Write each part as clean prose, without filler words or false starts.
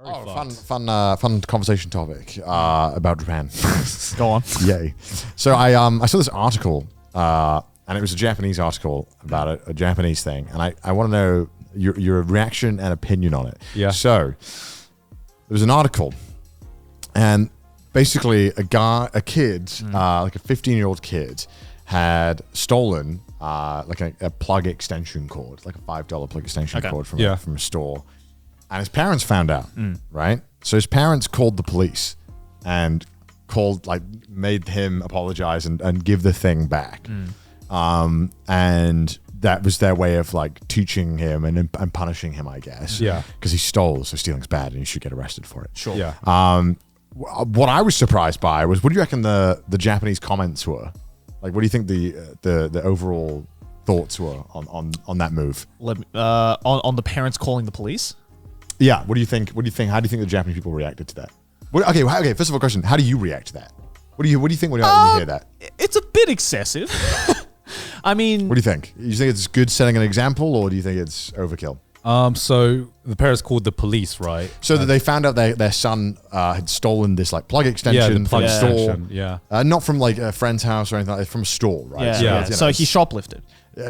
Fun conversation topic about Japan. Go on. Yay! So I saw this article, and it was a Japanese article about a Japanese thing, and I want to know your reaction and opinion on it. Yeah. So there was an article, and basically a kid, like a 15-year-old kid, had stolen like a plug extension cord, like a $5 plug extension cord from a store. And his parents found out, right? So his parents called the police and made him apologize and give the thing back. And that was their way of like teaching him and punishing him, I guess. Yeah. Because he stole, so stealing's bad and he should get arrested for it. Sure. Yeah. What I was surprised by was, what do you reckon the Japanese comments were? Like, what do you think the overall thoughts were on that move? On the parents calling the police? Yeah. What do you think? How do you think the Japanese people reacted to that? Okay. First of all, question: how do you react to that? What do you think when you hear that? It's a bit excessive. I mean, What do you think? You think it's good setting an example, or do you think it's overkill? So the parents called the police, right? So that they found out their son had stolen this like plug extension from a store. extension, yeah. Not from like a friend's house or anything like that, from a store, right? yeah. it's, So he shoplifted. he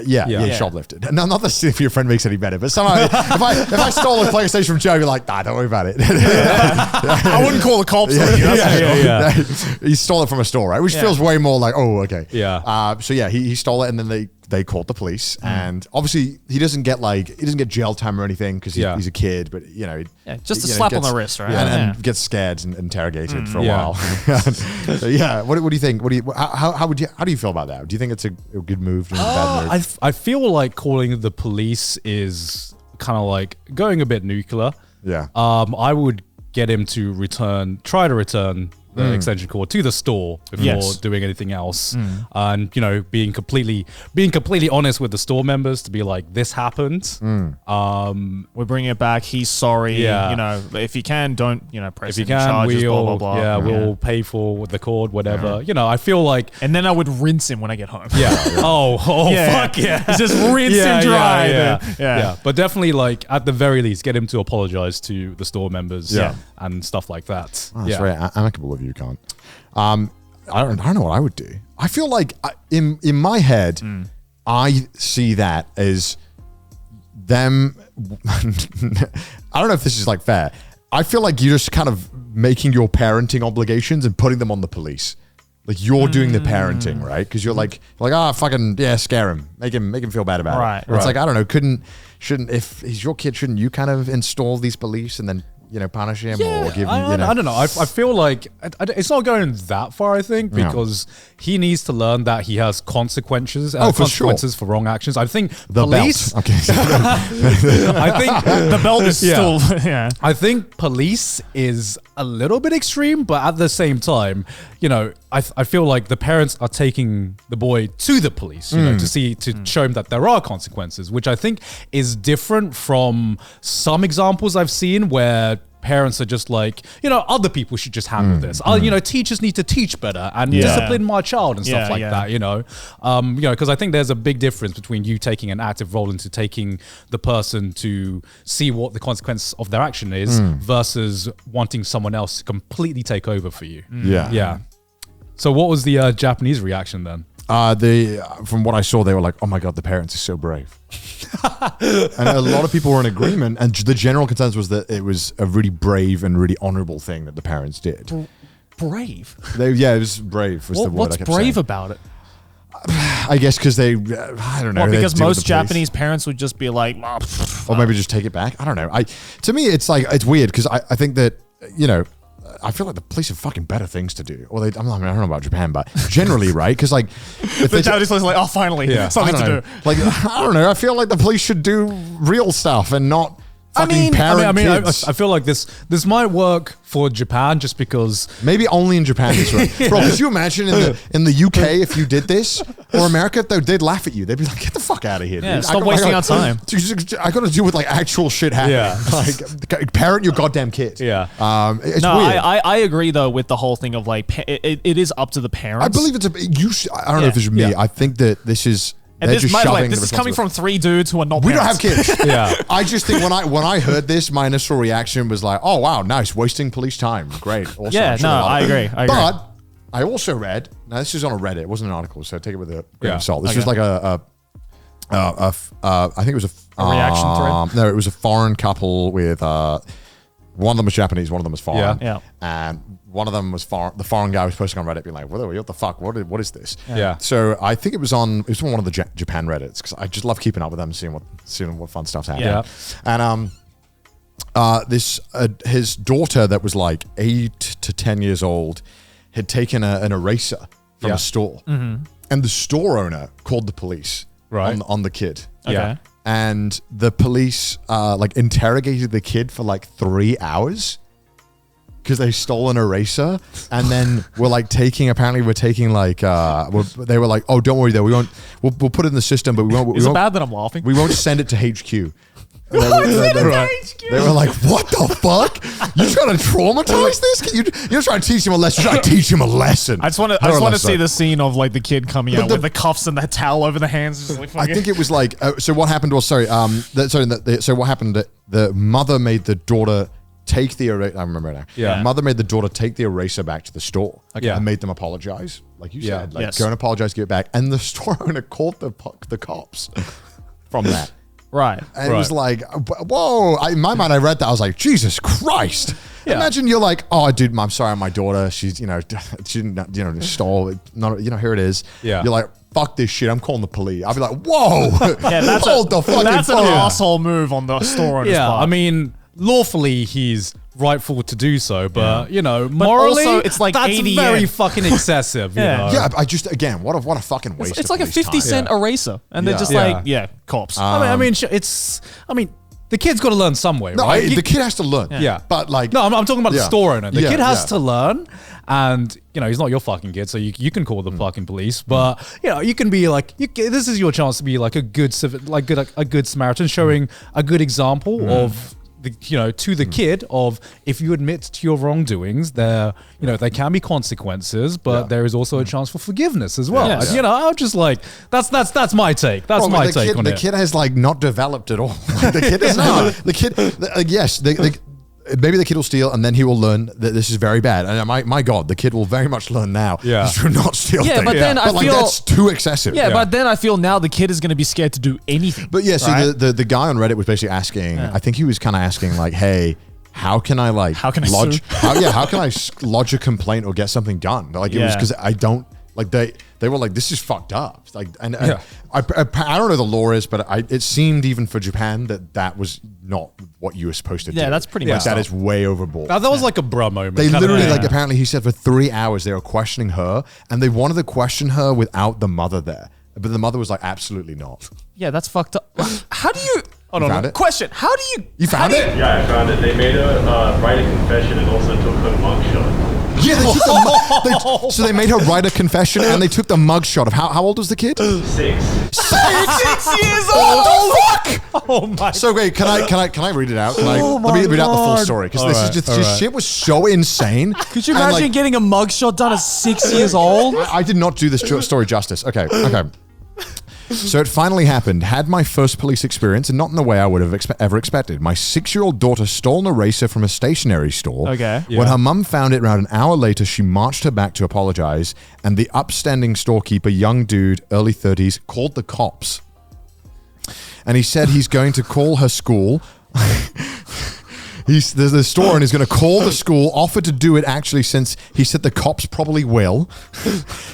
shoplifted. No, not that if your friend makes any better, but somehow if I stole a plug extension from Joe, I'd be like, nah, don't worry about it. I wouldn't call the cops on you. He stole it from a store, right? Which feels way more like, oh, okay. Yeah. So yeah, he stole it, and then they called the police, and obviously he doesn't get jail time or anything because he's a kid, but just a slap on the wrist, right? And gets scared and interrogated for a while. So yeah, what do you think? How do you feel about that? Do you think it's a good move or a bad move? I feel like calling the police is kind of like going a bit nuclear. Yeah. I would get him to try to return the extension cord to the store before doing anything else, and being completely honest with the store members to be like, this happened. We're bringing it back. He's sorry. Yeah. If you can, don't press. If you any can, charges, blah blah blah. Yeah, we'll pay for the cord, whatever. I feel like, and then I would rinse him when I get home. yeah. Fuck yeah. Just rinse him dry. Yeah. But definitely, like, at the very least, get him to apologize to the store members. And stuff like that. Oh, that's very amicable of you, Can't. I don't know what I would do. I feel like in my head, I see that as them. I don't know if this is like fair. I feel like you're just kind of making your parenting obligations and putting them on the police. Like you're doing the parenting, right? Because you're like, fucking scare him, make him feel bad about it. Right. It's like, I don't know, shouldn't if he's your kid, shouldn't you kind of install these beliefs and then punish him or give him, I don't know. I feel like it's not going that far, I think, because he needs to learn that he has consequences for wrong actions. I think the police... belt. Okay. I think the belt is still... I think police is a little bit extreme, but at the same time, I feel like the parents are taking the boy to the police, to show him that there are consequences, which I think is different from some examples I've seen where parents are just like, other people should just handle this. Teachers need to teach better and discipline my child and stuff like that, because I think there's a big difference between you taking an active role into taking the person to see what the consequence of their action is versus wanting someone else to completely take over for you. Yeah. So what was the Japanese reaction then? From what I saw, they were like, "Oh my god, the parents are so brave," and a lot of people were in agreement. And the general consensus was that it was a really brave and really honorable thing that the parents did. Brave? It was brave. Was the word what's I kept brave saying. about it? I guess because I don't know. Well, because most Japanese parents would just be like, or maybe just take it back. I don't know. To me, it's like it's weird because I think that I feel like the police have fucking better things to do. Or I don't know about Japan, but generally, right? Because like, if the Japanese police are like, finally, something to do. Like, I don't know. I feel like the police should do real stuff and not fucking parent kids. I feel like this might work for Japan just because maybe only in Japan. This right, bro. Could you imagine in the UK if you did this or America? They'd laugh at you. They'd be like, "Get the fuck out of here! Yeah, dude. stop wasting our time. I got to deal with like actual shit happening. Like parent your goddamn kid. Yeah. It's no, weird. I agree though with the whole thing of like it is up to the parents. I believe I don't know if it's me. I think that this is. And They're this, just by the way, shoving this the is coming from responsibility. 3 dudes who are not We don't parents. have kids. Yeah. I just think when I heard this, my initial reaction was like, oh wow, nice, wasting police time. Great. Awesome. Yeah, I'm sure no, a lot I of- agree. I agree. But I also read, now this is on a Reddit, it wasn't an article, so take it with a grain Yeah. of salt. This Okay. was like I think it was A reaction thread? No, it was a foreign couple with one of them was Japanese, one of them was foreign. Yeah. And one of them was foreign. The foreign guy was posting on Reddit being like, what the fuck? What is this? Yeah. So I think it was on one of the Japan Reddits because I just love keeping up with them, seeing what fun stuff's happening. Yeah. And his daughter that was like 8 to 10 years old had taken an eraser from Yeah. a store, and the store owner called the police Right. on the kid. Yeah. And the police like interrogated the kid for like 3 hours because they stole an eraser, and then we're like taking like they were like, oh, don't worry though, we'll put it in the system, but we won't. Is it bad that I'm laughing? We won't send it to HQ. They were like, what the fuck? You trying to traumatize this kid? You're trying to teach him a lesson. You're trying to teach him a lesson. I just want to see the scene of like the kid coming out with the cuffs and the towel over the hands. Just like I think it was like, so what happened was, so what happened, the mother made the daughter take the eraser. I remember now. Yeah. The mother made the daughter take the eraser back to the store Yeah. and made them apologize. Like you Yeah. said, like Yes. go and apologize, give it back. And the store owner called the cops from that. right. And it was like, whoa. In my mind, I read that. I was like, Jesus Christ. Yeah. Imagine you're like, oh, dude, I'm sorry, my daughter, she's, she didn't, stole it. Not, here it is. Yeah. You're like, fuck this shit. I'm calling the police. I'll be like, whoa. Yeah, that's Hold the fucking that's an phone. asshole move on the store owner's Yeah, part. I mean, lawfully he's rightful to do so, but morally, also it's like that's 80 very yen. fucking excessive. Yeah. You know? Yeah, I just, again, what a fucking waste. it's of like a police 50 time. cent eraser, and they're Yeah. just Yeah. like, yeah, cops. I mean, the kid's got to learn some way, No, right? the kid has to learn. Yeah. But like, No, I'm talking about the Yeah. store owner. The Yeah, kid has yeah. to learn, and he's not your fucking kid, so you can call the fucking police. But you can be like, this is your chance to be like a good Samaritan, showing a good example of to the kid of, if you admit to your wrongdoings, there can be consequences, but Yeah. there is also a chance for forgiveness as well. Yeah. And, I'm just like, that's my take. That's Well, my the take kid, on the it. kid has like not developed at all. Like, the kid is yes, maybe the kid will steal and then he will learn that this is very bad. And my God, the kid will very much learn now. Yeah. to not steal. Yeah, things. but then I like feel- that's too excessive. yeah, but then I feel now the kid is going to be scared to do anything. But yeah, so right? the guy on Reddit was basically asking. I think he was kind of asking like, hey. How can I How can I lodge? sue? How can I lodge a complaint or get something done? Like it was Yeah. because I don't like they were like, this is fucked up. Like and Yeah. I don't know the law is, but it seemed even for Japan that was not what you were supposed to do. Yeah, that's pretty like, messed that up. is way overboard. That was like a bruh moment. They kinda literally, thing. like, apparently he said for 3 hours they were questioning her, and they wanted to question her without the mother there. But the mother was like, absolutely not. Yeah, that's fucked up. How do you? You found it? Question: how do you? You found it? Yeah, I found it. They made her write a confession and also took her mugshot. Yeah, they took so they made her write a confession, and they took the mugshot of how old was the kid? 6. 6 years What old. the fuck? Oh my! So wait, can I read it out? Let me read out the full story because this is just this shit was so insane. Could you And, imagine like, getting a mugshot done at 6 years old? I did not do this story justice. Okay. So it finally happened. Had my first police experience, and not in the way I would have ever expected. My 6-year-old daughter stole an eraser from a stationery store. Okay. When her mum found it around an hour later, she marched her back to apologize, and the upstanding storekeeper, young dude, early 30s, called the cops. And he said he's going to call her school. The store owner is going to call the school, offer to do it actually, since he said the cops probably will.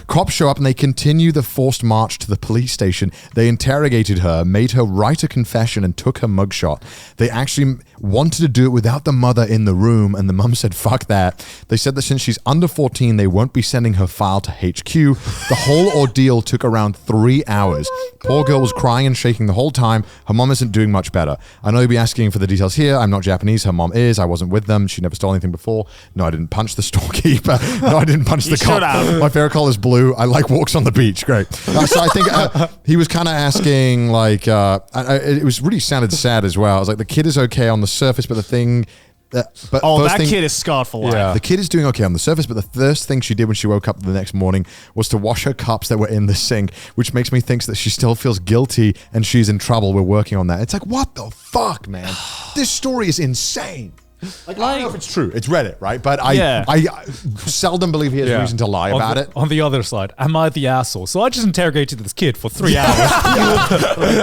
Cops show up and they continue the forced march to the police station. They interrogated her, made her write a confession, and took her mugshot. They actually wanted to do it without the mother in the room, and the mum said, fuck that. They said that since she's under 14, they won't be sending her file to HQ. The whole ordeal took around 3 hours. Poor girl was crying and shaking the whole time. Her mom isn't doing much better. I know you'll be asking for the details here. I'm not Japanese. Her mom is. I wasn't with them. She never stole anything before. No, I didn't punch the storekeeper. No, I didn't punch the cop. My favorite color is blue. I like walks on the beach. Great. So I think he was kind of asking, like, it was really sounded sad as well. I was like, the kid is okay on the surface, but the thing But that kid is scarred for life. Yeah. The kid is doing okay on the surface, but the first thing she did when she woke up the next morning was to wash her cups that were in the sink, which makes me think that she still feels guilty and she's in trouble. We're working on that. It's like, what the fuck, man? This story is insane. Like, I don't know if it's true. It's Reddit, right? But I seldom believe he has reason to lie about it. On the other side, am I the asshole? So I just interrogated this kid for 3 hours.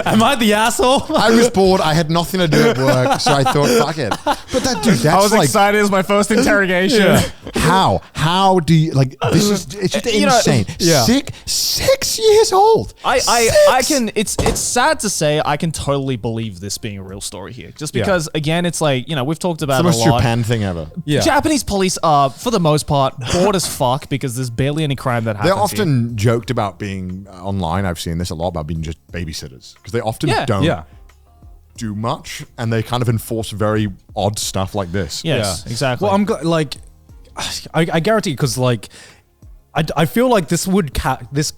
Am I the asshole? I was bored. I had nothing to do at work, so I thought, fuck it. But that dude, that's I was like, excited as my first interrogation. how do you like? This is it's just insane. Yeah. 6 years old. I can. It's sad to say I can totally believe this being a real story here, just because again, it's like we've talked about It's the it most a lot. Japan thing ever. Yeah. Japanese police are, for the most part, bored as fuck because there's barely any crime that happens. They're often joked about being online. I've seen this a lot about being just babysitters because they often don't do much and they kind of enforce very odd stuff like this. here. Yes, exactly. Well, I guarantee because I feel like this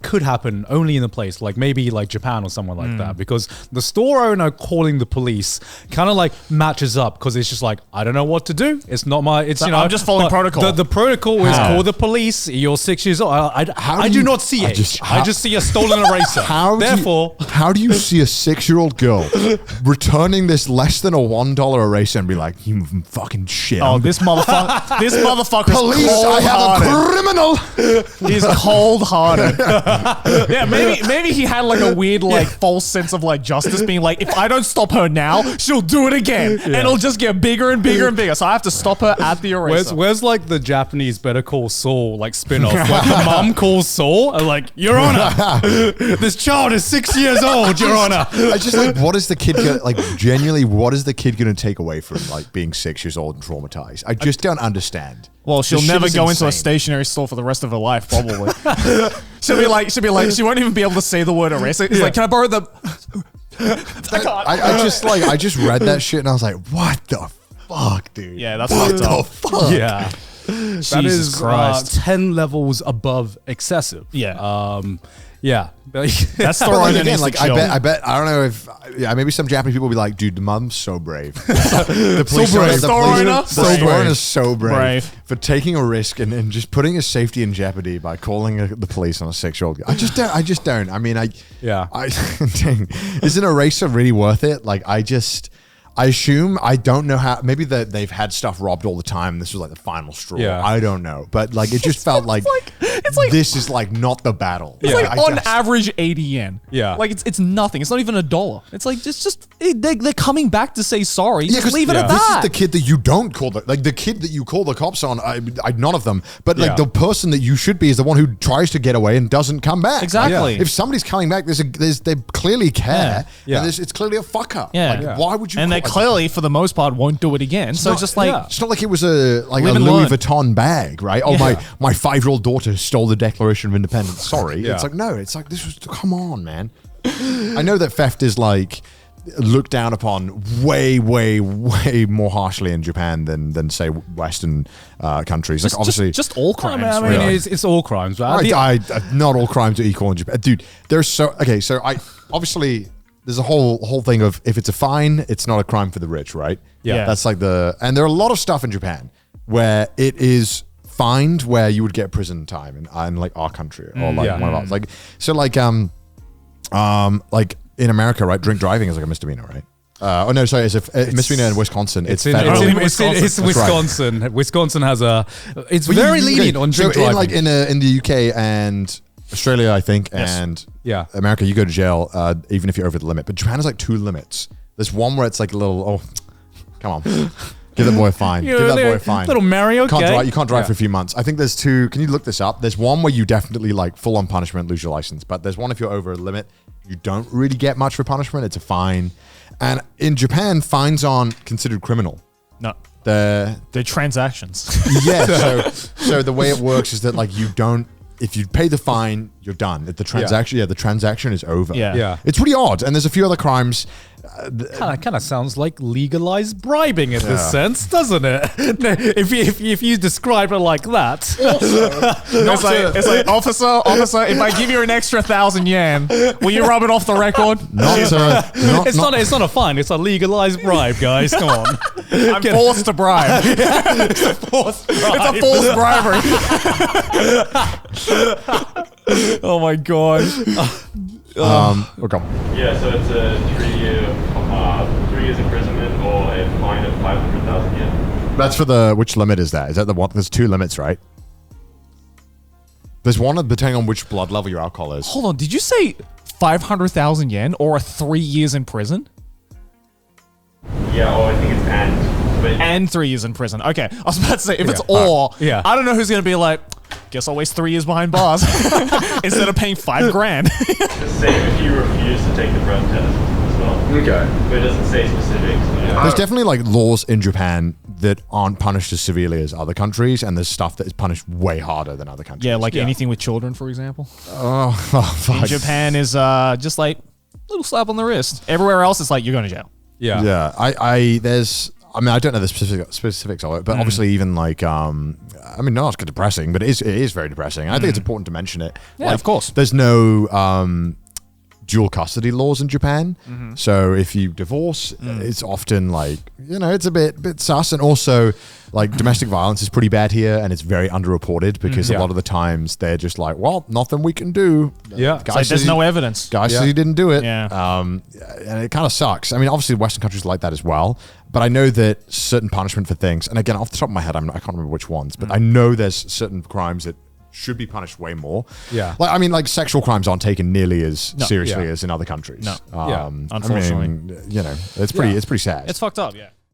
could happen only in a place like maybe like Japan or somewhere like that, because the store owner calling the police kind of like matches up because it's just like, I don't know what to do. It's not my. It's I'm just following but protocol. The protocol is call the police. You're 6 years old. I do not see age. I just see a stolen eraser. How do you see a 6-year-old girl returning this less than a $1 eraser and be like, you fucking shit? Oh, this motherfucker! This motherfucker! Police! I have a criminal. He's cold-hearted. Yeah, maybe he had like a weird false sense of like justice, being like, if I don't stop her now, she'll do it again, and it'll just get bigger and bigger and bigger. So I have to stop her at the eraser. Where's like the Japanese Better Call Saul like spin-off? Like the mom calls Saul and like, Your Honor, this child is 6 years old, Your Honor. I just like, what is the kid gonna, like, genuinely, what is the kid going to take away from like being 6 years old and traumatized? I just don't understand. Well, she'll This never shit is go into a insane. stationery store for the rest of her life, probably. she'll be like, she won't even be able to say the word eraser. It's like, can I borrow the? I just read that shit and I was like, what the fuck, dude? Yeah, that's what fucked the up. fuck? Yeah. That Jesus is Christ. 10 levels above excessive. Yeah. Yeah. That's But the like, right again, like I bet I don't know if maybe some Japanese people will be like, dude, the mom's so brave. The police brave. the Store police- owner? the So store brave. owner is so brave, Brave. for taking a risk and just putting his safety in jeopardy by calling the police on a 6-year-old girl. I just don't. I mean, dang, is an eraser really worth it? Like, I assume, I don't know how, maybe they've had stuff robbed all the time. This was like the final straw. Yeah. I don't know. But like, it just felt like, this is like not the battle. It's like on average 80 yen. Yeah. Like it's nothing. It's not even $1. It's like they're coming back to say sorry. Yeah, Just leave it at this that. is the kid that you don't call the kid that you call the cops on. None of them, but like the person that you should be is the one who tries to get away and doesn't come back. Exactly. Like, if somebody's coming back, they clearly care. Yeah. And it's clearly a fuck up. Yeah. Like, Yeah. why would you? And they clearly, for the most part, won't do it again. So not- just like, yeah. It's not like it was a Live and Louis learn. Vuitton bag, right? Oh, my 5-year-old daughter stole the Declaration of Independence. Sorry. Yeah. It's like, no, it's like, this was, come on, man. I know that theft is like looked down upon way, way, way more harshly in Japan than say Western countries. Like, obviously, just all crimes. I mean, really. it's all crimes. Right? not all crimes are equal in Japan, dude. There's so obviously there's a whole thing of, if it's a fine, it's not a crime for the rich, right? Yeah. That's like and there are a lot of stuff in Japan where it is fined where you would get prison time in like our country or like one of ours. Like, so like in America, right? Drink driving is like a misdemeanor, right? Oh no, sorry, it's a misdemeanor in Wisconsin. It's federal. It's Wisconsin. Right. Wisconsin has it's But very lenient on drink driving. in the UK and Australia, I think, and America, you go to jail even if you're over the limit. But Japan has like 2 limits. There's one where it's like a little, come on, give that boy a fine. Give that boy a fine. Little Mario, okay. You can't drive for a few months. I think there's 2. Can you look this up? There's one where you definitely like full on punishment, lose your license. But there's one if you're over a limit, you don't really get much for punishment. It's a fine. And in Japan, fines aren't considered criminal. No. They're transactions. Yeah. So the way it works is that like you don't. If you pay the fine, you're done. The transaction is over. Yeah. Yeah. It's pretty odd. And there's a few other crimes. Kind of sounds like legalized bribing in this sense, doesn't it? if you describe it like that. It's like, officer, if I give you an extra 1,000 yen, will you rub it off the record? It's not a fine. It's a legalized bribe, guys. Come on. I'm forced to bribe. It's a forced bribery. Oh my god. Okay. Yeah, so it's a 3 years imprisonment or a fine of 500,000 yen. That's for which limit is that? Is that the one? There's 2 limits, right? There's one depending on which blood level your alcohol is. Hold on, did you say 500,000 yen or 3 years in prison? Yeah, I think it's And 3 years in prison. Okay, I was about to say, if it's yeah. I don't know who's going to be like, guess I'll waste 3 years behind bars instead of paying $5,000. the same if you refuse to take the breath test as well. Okay. But it doesn't say specifics. There's definitely like laws in Japan that aren't punished as severely as other countries, and there's stuff that is punished way harder than other countries. Yeah, like anything with children, for example. Oh, fuck. In Japan is just like a little slap on the wrist. Everywhere else, it's like you're going to jail. Yeah. Yeah. I don't know the specifics of it, but obviously even like, no, it's depressing, but it is very depressing. And I think it's important to mention it. Yeah, like, of course. There's no dual custody laws in Japan. So if you divorce, it's often like, it's a bit sus. And also like domestic violence is pretty bad here, and it's very underreported because a lot of the times they're just like, well, nothing we can do. Yeah. It's like there's no evidence. Guy says he didn't do it. Yeah. And it kind of sucks. I mean, obviously Western countries are like that as well, but I know that certain punishment for things, and again, off the top of my head, I can't remember which ones, but I know there's certain crimes that should be punished way more. Yeah. Like sexual crimes aren't taken nearly as seriously as in other countries. No. Yeah. Unfortunately. it's pretty sad. It's fucked up, yeah.